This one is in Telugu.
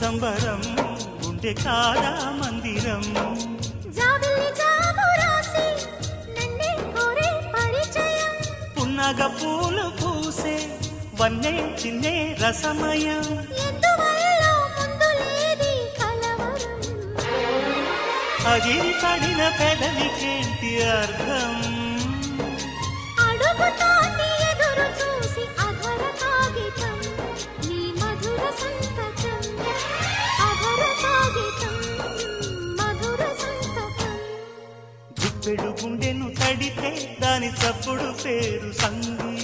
సంబరం గుండె కాదా మందిరం పున్నగ పూలు పూసే వన్నే చిన్నే రసమయం అది పడిన పెదవికేంటి అర్థం అడుగుతోంది